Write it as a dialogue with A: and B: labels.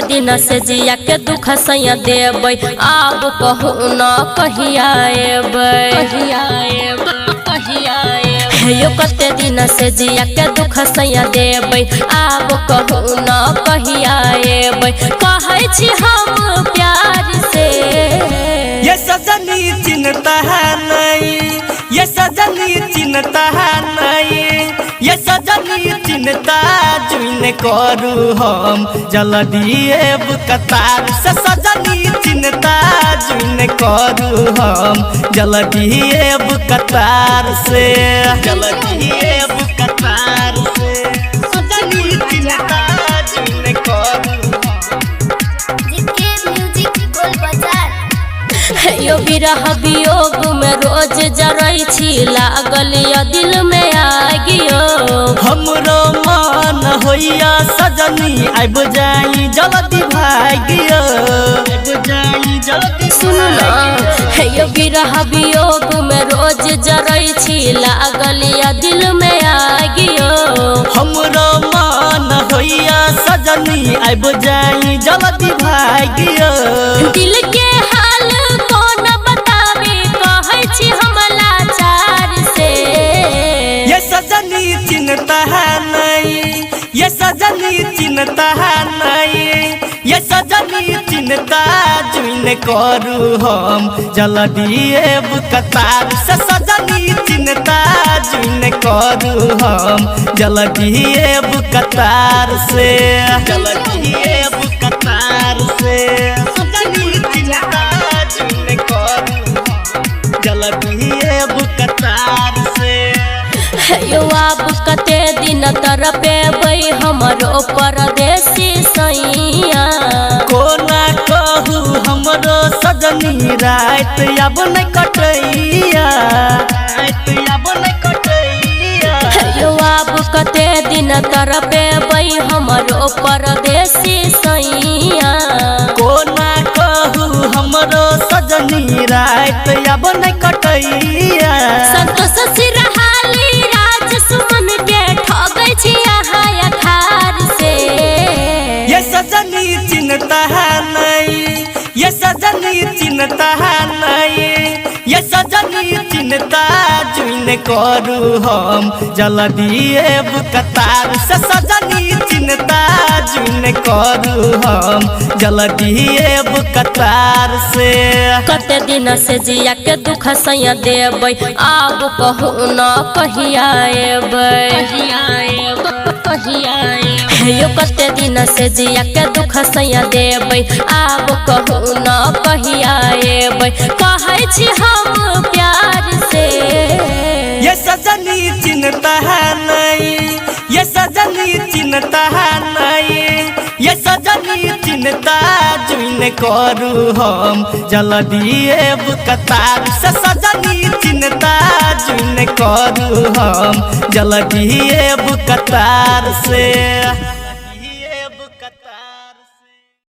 A: दिन से जिया के दुख सैया देबै आब कहू न कहिया कते दिन से जिया के दुख सैया देबै आब कहू न कहिया कहै छी हम प्यार से
B: ये सजनी चिन्हता है नहीं, ये सजनी चिन्हता है नहीं, ये सजनी चिन्हता जुइन करू हम जल्दी कतार से सजनी चिन्हता जुइन करू हम जल्दी कतार से जल्दी कतार से सजनी चिन्हता जुइन करू
A: यो बिरह वियोग में रोज जरै छी लागल या दिल में आगियो
B: हमरो मन होइया सजनी आइब जाई जल्दी भागियो आइब जाई जल्दी
A: सुन ना यो बिरह वियोग में रोज जरै छी लागल या दिल में आगियो
B: हमरो मन होइया सजनी आइब जाई जल्दी भागियो
A: दिल के हाल कौन बतावे कहै छी हम लाचार से
B: ये सजनी चिन्हता है नहीं, ये सजनी चिन्हता है नहीं, ये सजनी चिन्हता जुइन करू हम जल्दी कतार से सजनी चिन्हता जुइन करू हम जल्दी कतार से जल्दी कतार से सजनी चिन्हता जुइन करू जल्दी कतार से
A: यो आब कते दिन तरपेबै हमरो परदेसी सैया
B: कोना कहू हमरो सजनी रात अब न कटैया रात अब न कटैया
A: यो आब कते दिन तरपेबै हमरो परदेसी सैया
B: कोना कहू हमरो सजनी रात अब न कटैया
A: संतोष सिरहाली राज सुमन के ठगै छी अहाँ अखार से
B: ये सजनी चिन्हता है नहीं, ये सजनी चिन्हता है नहीं, ये सजनी चिन्हता जुइन करू हम जल्दी कतार से सजनी चिन्हता जुइन करू हम जल्दी कतार से
A: कते दिन से जिया के दुख सैया देबै आब कहू न कहिया यो कते दिन से जिया के दुख सैया देबै आब कहू न कहिया कहै छी हम प्यार से
B: ये सजनी चिन्हता है नहीं, ये सजनी चिन्हता है नहीं, ये सजनी चिन्हता जुइन करू हम जल्दी कतार से सजनी चिन्हता जुइन करू हम जल्दी कतार से।